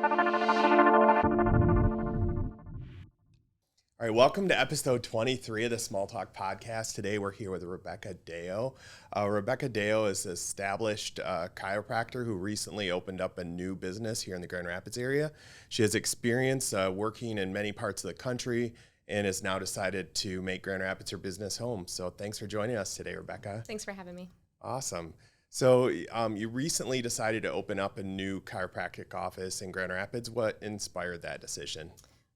All right, welcome to episode 23 of the Small Talk podcast. Today we're here with Rebecca Deyo. Rebecca Deyo is an established chiropractor who recently opened up a new business here in the Grand Rapids area. She has experience working in many parts of the country and has now decided to make Grand Rapids her business home. So thanks for joining us today, Rebecca. Thanks for having me. Awesome. So you recently decided to open up a new chiropractic office in Grand Rapids. What inspired that decision?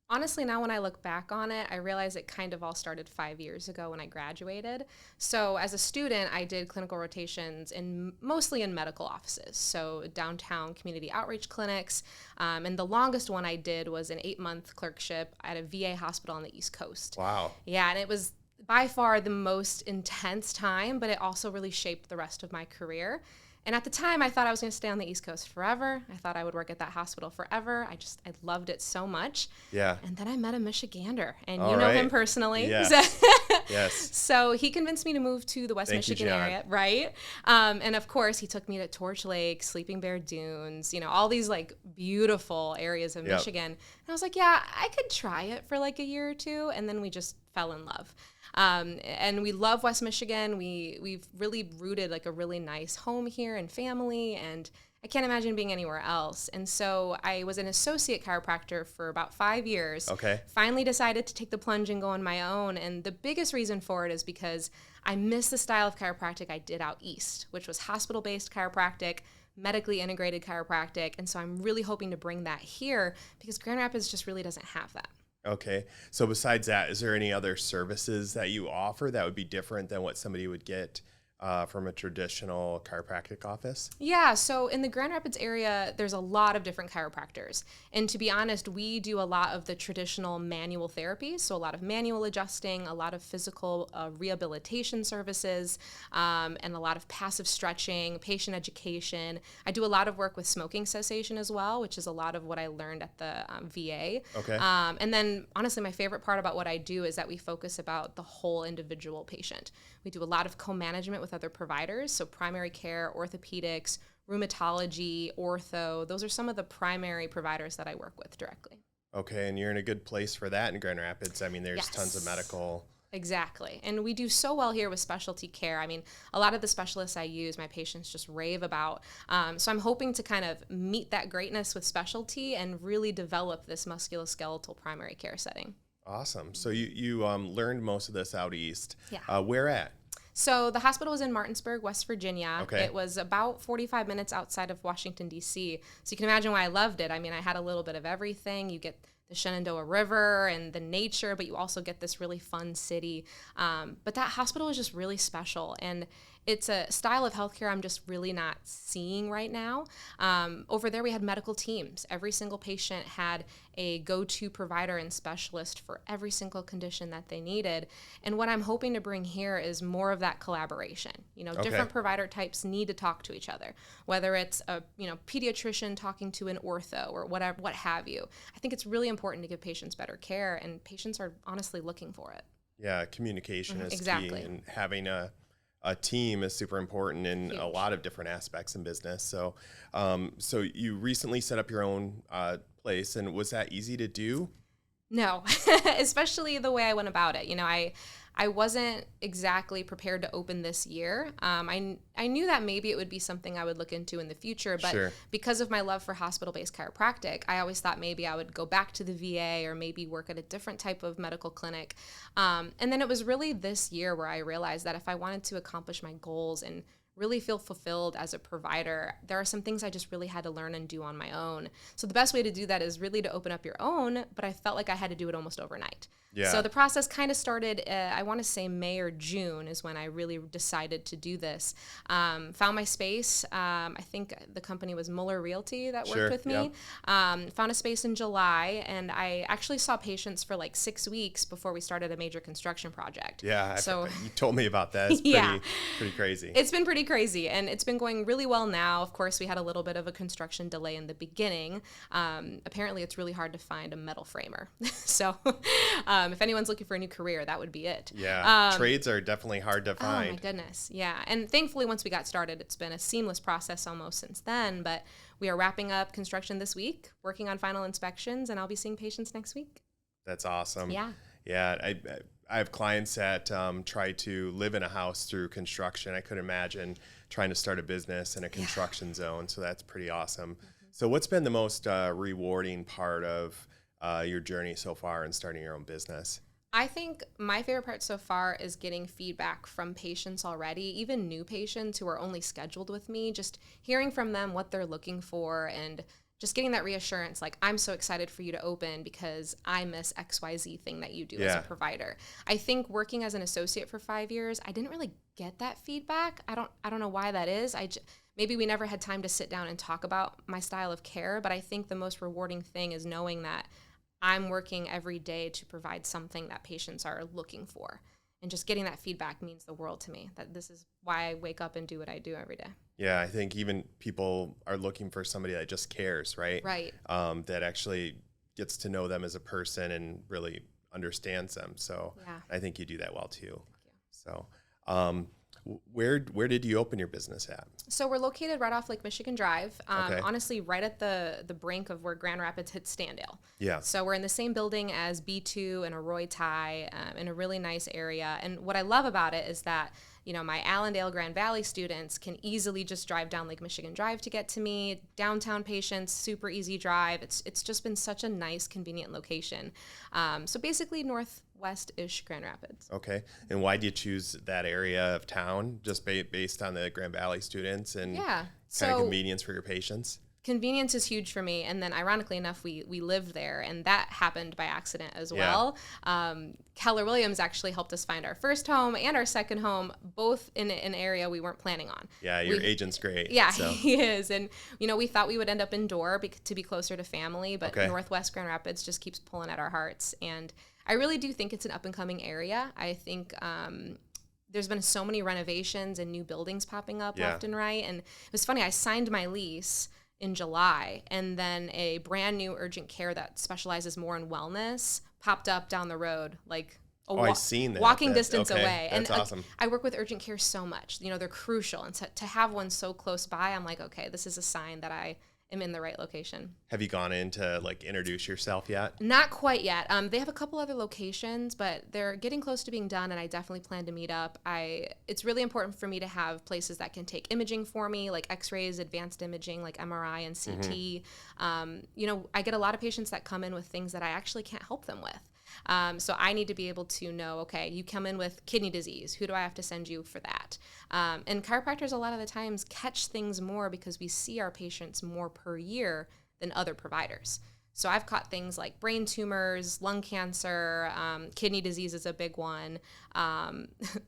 Honestly, now when I look back on it, I realize it kind of all started 5 years ago when I graduated. So as a student, I did clinical rotations mostly in medical offices, so downtown community outreach clinics. And the longest one I did was an 8-month clerkship at a VA hospital on the East Coast. Wow. Yeah, and it was by far the most intense time, but it also really shaped the rest of my career. And at the time, I thought I was going to stay on the East Coast forever. I thought I would work at that hospital forever. I loved it so much. Yeah. And then I met a Michigander, and All you know right. him personally. Yes. So, Yes. so he convinced me to move to the West Thank you, Michigan John. area, right? And of course, he took me to Torch Lake, Sleeping Bear Dunes, all these like beautiful areas of Yep. Michigan. And I was like, yeah, I could try it for like a year or two. And then we just fell in love. And we love West Michigan. We've really rooted like a really nice home here and family, and I can't imagine being anywhere else. And so I was an associate chiropractor for about 5 years. Okay. Finally decided to take the plunge and go on my own. And the biggest reason for it is because I miss the style of chiropractic I did out east, which was hospital-based chiropractic, medically integrated chiropractic. And so I'm really hoping to bring that here because Grand Rapids just really doesn't have that. Okay. So besides that, is there any other services that you offer that would be different than what somebody would get from a traditional chiropractic office? Yeah, so in the Grand Rapids area, there's a lot of different chiropractors. And to be honest, we do a lot of the traditional manual therapies, so a lot of manual adjusting, a lot of physical rehabilitation services, and a lot of passive stretching, patient education. I do a lot of work with smoking cessation as well, which is a lot of what I learned at the VA. Okay. And then honestly, my favorite part about what I do is that we focus about the whole individual patient. We do a lot of co-management with other providers, so primary care, orthopedics, rheumatology, ortho. Those are some of the primary providers that I work with directly. Okay, and you're in a good place for that in Grand Rapids. I mean, there's Yes. tons of medical. Exactly. And we do so well here with specialty care. I mean, a lot of the specialists I use, my patients just rave about. So I'm hoping to kind of meet that greatness with specialty and really develop this musculoskeletal primary care setting. Awesome. So you learned most of this out east. Yeah. Where at? So the hospital was in Martinsburg, West Virginia. Okay. It was about 45 minutes outside of Washington, D.C. So you can imagine why I loved it. I mean, I had a little bit of everything. You get the Shenandoah River and the nature, but you also get this really fun city. But that hospital is just really special. And it's a style of healthcare I'm just really not seeing right now. Over there, we had medical teams. Every single patient had a go-to provider and specialist for every single condition that they needed. And what I'm hoping to bring here is more of that collaboration. Okay. Different provider types need to talk to each other, whether it's a pediatrician talking to an ortho or whatever, what have you. I think it's really important to give patients better care, and patients are honestly looking for it. Yeah, communication is Exactly. key, and having a team is super important in Huge. a lot of different aspects in business. So, so you recently set up your own place, and was that easy to do? No, especially the way I went about it. I wasn't exactly prepared to open this year. I knew that maybe it would be something I would look into in the future, but Sure. because of my love for hospital-based chiropractic, I always thought maybe I would go back to the VA or maybe work at a different type of medical clinic. And then it was really this year where I realized that if I wanted to accomplish my goals and really feel fulfilled as a provider, there are some things I just really had to learn and do on my own. So the best way to do that is really to open up your own, but I felt like I had to do it almost overnight. Yeah. So the process kind of started, I want to say May or June is when I really decided to do this. Found my space. I think the company was Muller Realty that Sure, worked with me. Found a space in July, and I actually saw patients for like 6 weeks before we started a major construction project. Yeah, So you told me about that. It's Yeah. pretty crazy. It's been pretty crazy, and it's been going really well now. Of course, we had a little bit of a construction delay in the beginning. Apparently, it's really hard to find a metal framer. So if anyone's looking for a new career, that would be it. Yeah, trades are definitely hard to Oh my find. goodness. Yeah. And thankfully, once we got started, it's been a seamless process almost since then. But we are wrapping up construction this week, working on final inspections, and I'll be seeing patients next week. That's awesome. Yeah. Yeah. I have clients that try to live in a house through construction. I couldn't imagine trying to start a business in a construction zone. So that's pretty awesome. So what's been the most rewarding part of your journey so far in starting your own business? I think my favorite part so far is getting feedback from patients already, even new patients who are only scheduled with me, just hearing from them what they're looking for and just getting that reassurance, like, I'm so excited for you to open because I miss XYZ thing that you do as a provider. I think working as an associate for 5 years, I didn't really get that feedback. I don't know why that is. Maybe we never had time to sit down and talk about my style of care, but I think the most rewarding thing is knowing that I'm working every day to provide something that patients are looking for. And just getting that feedback means the world to me, that this is why I wake up and do what I do every day. Yeah, I think even people are looking for somebody that just cares, right? Right. That actually gets to know them as a person and really understands them. So I think you do that well too. Thank you. So where did you open your business at? So we're located right off Lake Michigan Drive, Okay. honestly, right at the brink of where Grand Rapids hits Standale. Yeah. So we're in the same building as B2 and Arroy Thai, in a really nice area. And what I love about it is that, you know, my Allendale Grand Valley students can easily just drive down Lake Michigan Drive to get to me. Downtown patients, super easy drive. It's just been such a nice, convenient location. So basically northwest-ish Grand Rapids. Okay. And why did you choose that area of town? Just based on the Grand Valley students and kind of convenience for your patients? Convenience is huge for me, and then ironically enough, we lived there, and that happened by accident as well. Keller Williams actually helped us find our first home and our second home, both in an area we weren't planning on. Yeah, your agent's great. Yeah, so. He is, and you know, we thought we would end up in Dorr to be closer to family, but Northwest Grand Rapids just keeps pulling at our hearts, and I really do think it's an up-and-coming area. I think there's been so many renovations and new buildings popping up left and right, and it was funny, I signed my lease in July, and then a brand new urgent care that specializes more in wellness popped up down the road, like I've seen that. Walking distance away. That's and awesome. I work with urgent care so much, you know, they're crucial, and to have one so close by, I'm like, okay, this is a sign that I am in the right location. Have you gone in to like introduce yourself yet? Not quite yet. They have a couple other locations, but they're getting close to being done, and I definitely plan to meet up. It's really important for me to have places that can take imaging for me, like x-rays, advanced imaging, like MRI and CT. You know, I get a lot of patients that come in with things that I actually can't help them with. So I need to be able to know, okay, you come in with kidney disease. Who do I have to send you for that? And chiropractors a lot of the times catch things more because we see our patients more per year than other providers. So I've caught things like brain tumors, lung cancer, kidney disease is a big one,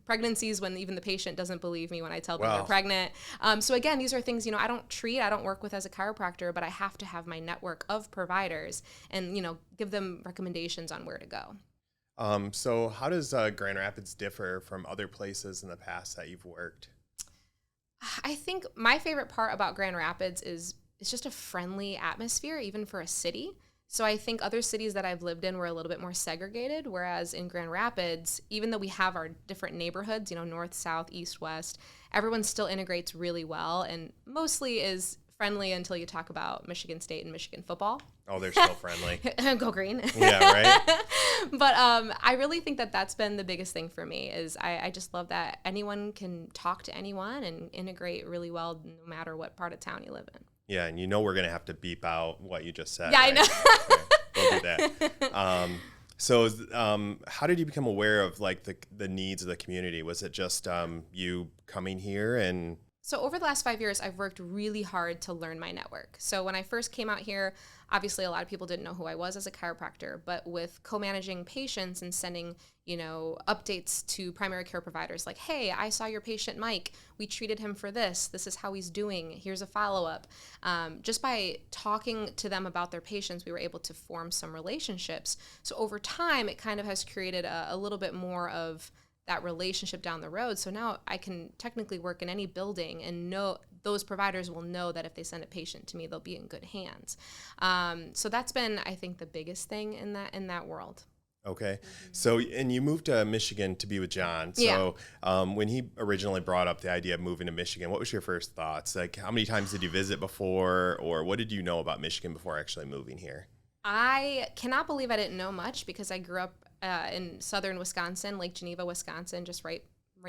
pregnancies when even the patient doesn't believe me when I tell them they're pregnant. So again, these are things, you know, I don't work with as a chiropractor, but I have to have my network of providers and, you know, give them recommendations on where to go. So how does Grand Rapids differ from other places in the past that you've worked? I think my favorite part about Grand Rapids is it's just a friendly atmosphere, even for a city. So I think other cities that I've lived in were a little bit more segregated, whereas in Grand Rapids, even though we have our different neighborhoods, you know, north, south, east, west, everyone still integrates really well and mostly is friendly until you talk about Michigan State and Michigan football. Oh, they're still friendly. Go green. Yeah, right? But I really think that that's been the biggest thing for me is I just love that anyone can talk to anyone and integrate really well no matter what part of town you live in. Yeah, and you know we're going to have to beep out what you just said. Yeah, right? I know. Okay, we'll do that. So how did you become aware of like the needs of the community? Was it just you coming here and... So over the last 5 years, I've worked really hard to learn my network. So when I first came out here, obviously a lot of people didn't know who I was as a chiropractor, but with co-managing patients and sending, you know, updates to primary care providers like, hey, I saw your patient Mike. We treated him for this. This is how he's doing. Here's a follow-up. Just by talking to them about their patients, we were able to form some relationships. So over time, it kind of has created a little bit more of that relationship down the road. So now I can technically work in any building and know those providers will know that if they send a patient to me, they'll be in good hands. So that's been, I think, the biggest thing in that world. Okay. So, and you moved to Michigan to be with John. So, when he originally brought up the idea of moving to Michigan, what was your first thoughts? Like, how many times did you visit before, or what did you know about Michigan before actually moving here? I cannot believe I didn't know much because I grew up in southern Wisconsin, Lake Geneva, Wisconsin, just right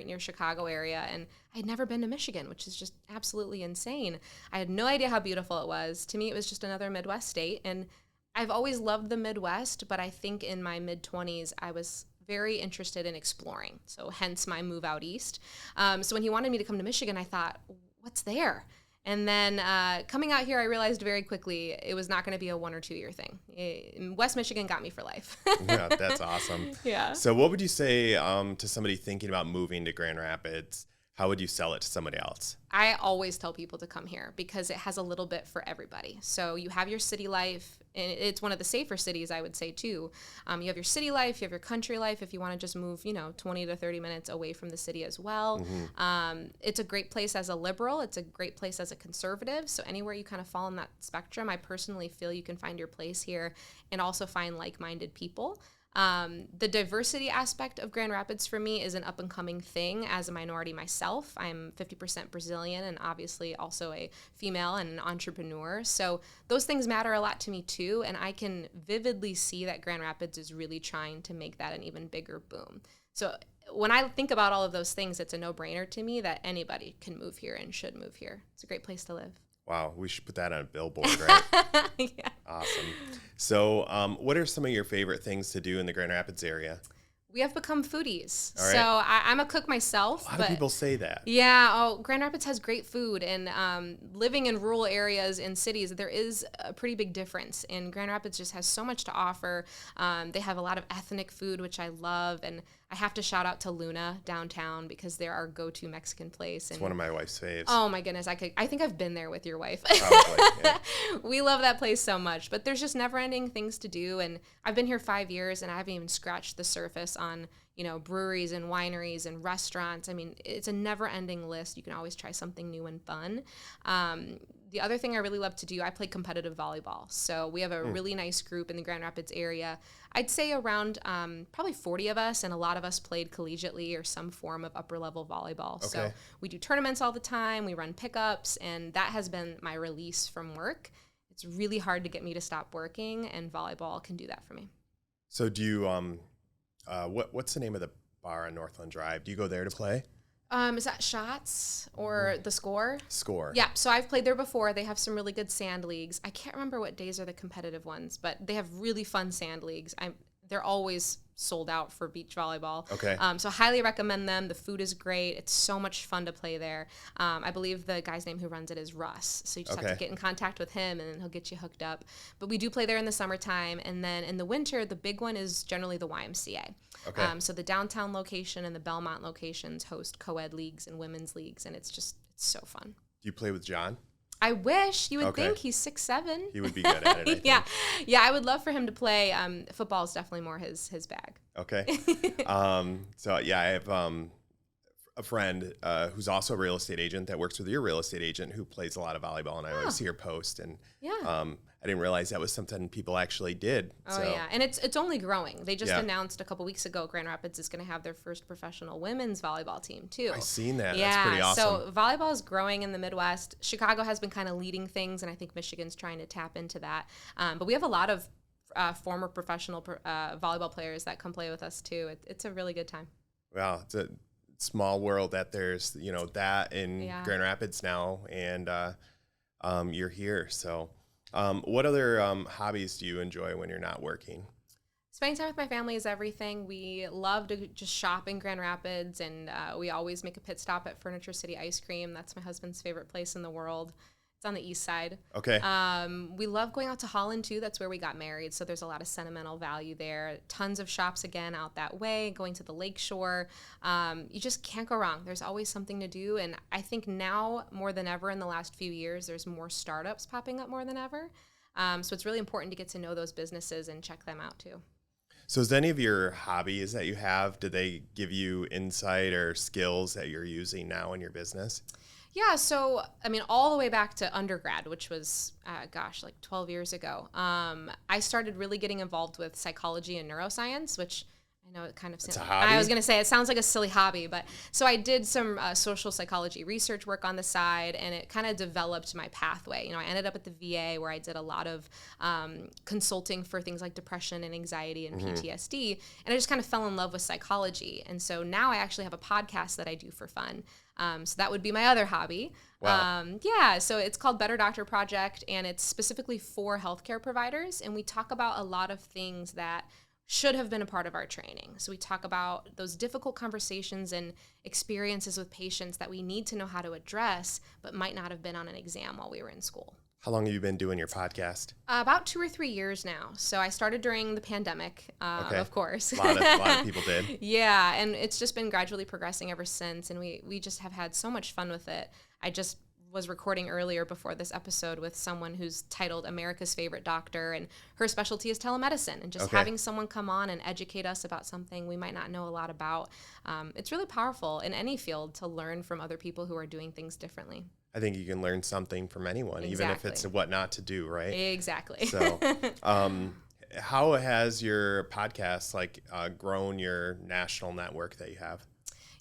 near Chicago area, and I had never been to Michigan, which is just absolutely insane. I had no idea how beautiful it was. To me, it was just another Midwest state, and I've always loved the Midwest, but I think in my mid-20s, I was very interested in exploring, so hence my move out east. So when he wanted me to come to Michigan, I thought, what's there? And then coming out here, I realized very quickly it was not going to be a 1 or 2 year thing. West Michigan got me for life. Yeah, that's awesome. Yeah. So what would you say to somebody thinking about moving to Grand Rapids? How would you sell it to somebody else? I always tell people to come here because it has a little bit for everybody. So you have your city life, and it's one of the safer cities, I would say, too. You have your city life, you have your country life if you want to just move, 20 to 30 minutes away from the city as well. Mm-hmm. It's a great place as a liberal. It's a great place as a conservative. So anywhere you kind of fall on that spectrum, I personally feel you can find your place here and also find like-minded people. The diversity aspect of Grand Rapids for me is an up-and-coming thing as a minority myself. I'm 50% Brazilian and obviously also a female and an entrepreneur. So those things matter a lot to me too, and I can vividly see that Grand Rapids is really trying to make that an even bigger boom. So when I think about all of those things, it's a no-brainer to me that anybody can move here and should move here. It's a great place to live. Wow, we should put that on a billboard, right? Yeah. Awesome. So what are some of your favorite things to do in the Grand Rapids area? We have become foodies. All right. So I'm a cook myself. A lot of people say that. Yeah. Grand Rapids has great food. And living in rural areas in cities, there is a pretty big difference. And Grand Rapids just has so much to offer. They have a lot of ethnic food, which I love. And I have to shout out to Luna downtown because they're our go-to Mexican place. And it's one of my wife's faves. Oh my goodness, I think I've been there with your wife. Probably, yeah. We love that place so much, but there's just never-ending things to do. And I've been here 5 years, and I haven't even scratched the surface on breweries and wineries and restaurants. I mean, it's a never-ending list. You can always try something new and fun. The other thing I really love to do, I play competitive volleyball. So we have a really nice group in the Grand Rapids area. I'd say around probably 40 of us, and a lot of us played collegiately or some form of upper-level volleyball. Okay. So we do tournaments all the time. We run pickups, and that has been my release from work. It's really hard to get me to stop working, and volleyball can do that for me. So do you, what's the name of the bar on Northland Drive? Do you go there to play? Is that Shots or the Score? Score. Yeah, so I've played there before. They have some really good sand leagues. I can't remember what days are the competitive ones, but they have really fun sand leagues. They're always sold out for beach volleyball. Okay. So highly recommend them. The food is great. It's so much fun to play there. I believe the guy's name who runs it is Russ. So you just have to get in contact with him, and then he'll get you hooked up. But we do play there in the summertime. And then in the winter, the big one is generally the YMCA. Okay. So the downtown location and the Belmont locations host co-ed leagues and women's leagues, and it's so fun. Do you play with John? I wish. You would think he's 6'7". He would be good at it, I think. Yeah, I would love for him to play. Football is definitely more his bag. Okay. So, yeah, I have a friend who's also a real estate agent that works with your real estate agent who plays a lot of volleyball, and I always see her post. And I didn't realize that was something people actually did. Oh, yeah. And it's only growing. They just announced a couple weeks ago Grand Rapids is going to have their first professional women's volleyball team, too. I've seen that. Yeah. That's pretty awesome. So volleyball is growing in the Midwest. Chicago has been kind of leading things, and I think Michigan's trying to tap into that. But we have a lot of former professional volleyball players that come play with us, too. It's a really good time. Wow. It's a small world that there's, that in Grand Rapids now, and you're here. So what other hobbies do you enjoy when you're not working? Spending time with my family is everything. We love to just shop in Grand Rapids, and we always make a pit stop at Furniture City Ice Cream. That's my husband's favorite place in the world. It's on the east side. Okay. We love going out to Holland, too. That's where we got married, so there's a lot of sentimental value there. Tons of shops, again, out that way, going to the lakeshore. You just can't go wrong. There's always something to do, and I think now, more than ever in the last few years, there's more startups popping up more than ever. So it's really important to get to know those businesses and check them out, too. So is any of your hobbies that you have, do they give you insight or skills that you're using now in your business? Yeah, so I mean, all the way back to undergrad, which was, like 12 years ago, I started really getting involved with psychology and neuroscience, which I know it kind of It's a sounds, hobby? I was going to say it sounds like a silly hobby, but so I did some social psychology research work on the side, and it kind of developed my pathway. I ended up at the VA where I did a lot of consulting for things like depression and anxiety and PTSD, and I just kind of fell in love with psychology. And so now I actually have a podcast that I do for fun. So that would be my other hobby. Wow. Yeah, so it's called Better Doctor Project, and it's specifically for healthcare providers, and we talk about a lot of things that should have been a part of our training. So we talk about those difficult conversations and experiences with patients that we need to know how to address, but might not have been on an exam while we were in school. How long have you been doing your podcast? About 2 or 3 years now. So I started during the pandemic, Okay. of course. A lot of people did. Yeah, and it's just been gradually progressing ever since, and we just have had so much fun with it. I just was recording earlier before this episode with someone who's titled America's Favorite Doctor, and her specialty is telemedicine, and just having someone come on and educate us about something we might not know a lot about. It's really powerful in any field to learn from other people who are doing things differently. I think you can learn something from anyone, even if it's what not to do, right? Exactly. So, how has your podcast grown your national network that you have?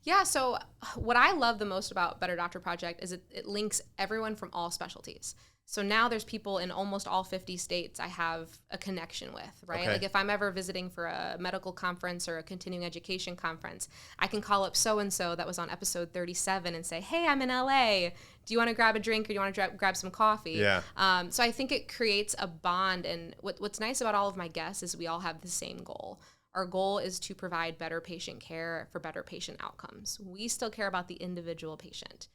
Yeah, so what I love the most about Better Doctor Project is it links everyone from all specialties. So now there's people in almost all 50 states I have a connection with, right? Okay. Like if I'm ever visiting for a medical conference or a continuing education conference, I can call up so-and-so that was on episode 37 and say, hey, I'm in LA. Do you want to grab a drink or do you want to grab some coffee? Yeah. So I think it creates a bond. And what's nice about all of my guests is we all have the same goal. Our goal is to provide better patient care for better patient outcomes. We still care about the individual patient.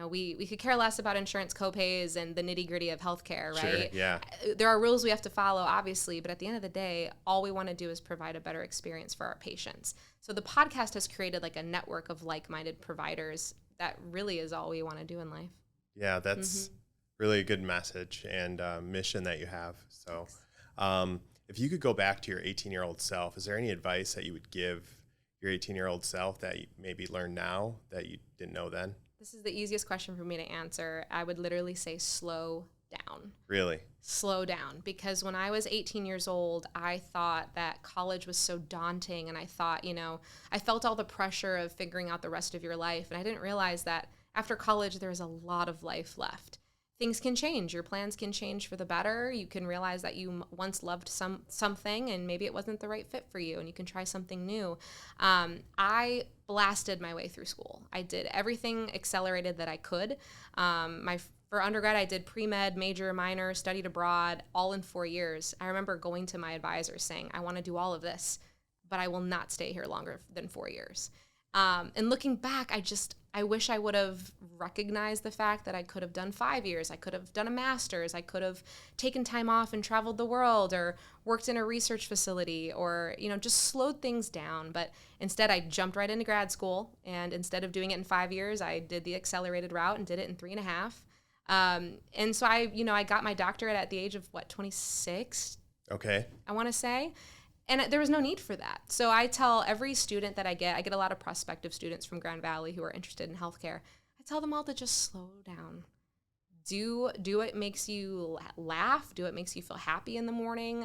We could care less about insurance copays and the nitty-gritty of healthcare, right? Sure, yeah. There are rules we have to follow, obviously, but at the end of the day, all we want to do is provide a better experience for our patients. So the podcast has created like a network of like-minded providers. That really is all we want to do in life. Yeah, that's really a good message and mission that you have. So if you could go back to your 18-year-old self, is there any advice that you would give your 18-year-old self that you maybe learn now that you didn't know then? This is the easiest question for me to answer. I would literally say slow down. Really? Slow down. Because when I was 18 years old, I thought that college was so daunting. And I thought, I felt all the pressure of figuring out the rest of your life. And I didn't realize that after college, there's a lot of life left. Things can change. Your plans can change for the better. You can realize that you once loved something and maybe it wasn't the right fit for you and you can try something new. I blasted my way through school. I did everything accelerated that I could. For undergrad, I did pre-med, major, minor, studied abroad, all in 4 years. I remember going to my advisor saying, I want to do all of this, but I will not stay here longer than 4 years. And looking back, I wish I would have recognized the fact that I could have done 5 years. I could have done a master's. I could have taken time off and traveled the world or worked in a research facility or, just slowed things down. But instead, I jumped right into grad school. And instead of doing it in 5 years, I did the accelerated route and did it in 3.5. And so I got my doctorate at the age of 26? Okay. I want to say. And there was no need for that. So I tell every student that I get a lot of prospective students from Grand Valley who are interested in healthcare. I tell them all to just slow down. Do what makes you laugh. Do what makes you feel happy in the morning.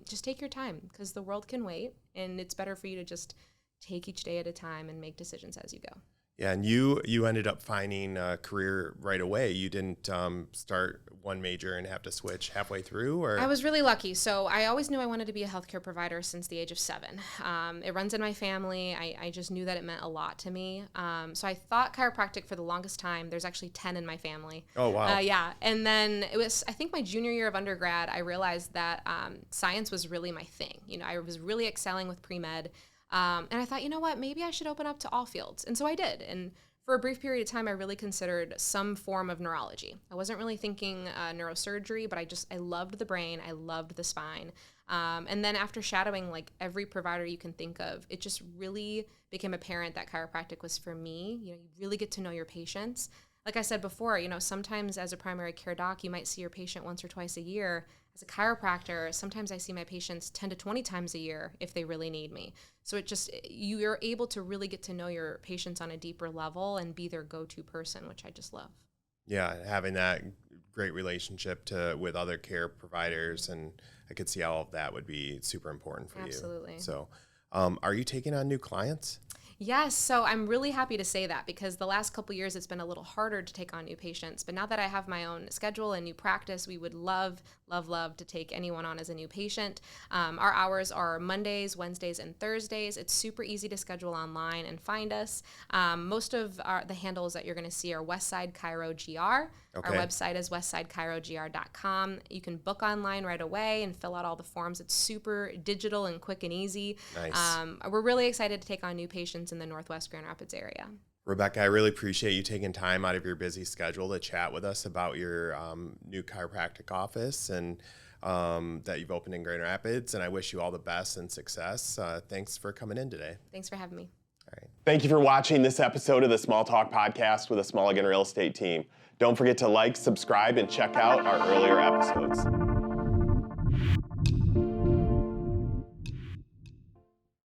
Just take your time because the world can wait. And it's better for you to just take each day at a time and make decisions as you go. Yeah, and you ended up finding a career right away. You didn't start one major and have to switch halfway through, or? I was really lucky. So I always knew I wanted to be a healthcare provider since the age of 7. It runs in my family. I just knew that it meant a lot to me. So I thought chiropractic for the longest time. There's actually 10 in my family. Oh, wow. Yeah. And then it was, I think my junior year of undergrad, I realized that science was really my thing. I was really excelling with pre-med. And I thought, you know what, maybe I should open up to all fields. And so I did. And for a brief period of time, I really considered some form of neurology. I wasn't really thinking neurosurgery, but I loved the brain. I loved the spine. And then after shadowing like every provider you can think of, it just really became apparent that chiropractic was for me. You really get to know your patients. Like I said before, sometimes as a primary care doc, you might see your patient once or twice a year. As a chiropractor, sometimes I see my patients 10 to 20 times a year if they really need me. So you're able to really get to know your patients on a deeper level and be their go-to person, which I just love. Yeah, having that great relationship with other care providers, and I could see all of that would be super important for Absolutely. you. So, are you taking on new clients? Yes, so I'm really happy to say that because the last couple years it's been a little harder to take on new patients. But now that I have my own schedule and new practice, we would love to take anyone on as a new patient. Our hours are Mondays, Wednesdays, and Thursdays. It's super easy to schedule online and find us. Most of the handles that you're going to see are Westside Chiro GR. Okay. Our website is westsidechirogr.com. You can book online right away and fill out all the forms. It's super digital and quick and easy. Nice. We're really excited to take on new patients in the Northwest Grand Rapids area. Rebecca, I really appreciate you taking time out of your busy schedule to chat with us about your new chiropractic office and that you've opened in Grand Rapids. And I wish you all the best and success. Thanks for coming in today. Thanks for having me. All right. Thank you for watching this episode of the Small Talk Podcast with the Smallegan Real Estate Team. Don't forget to like, subscribe, and check out our earlier episodes.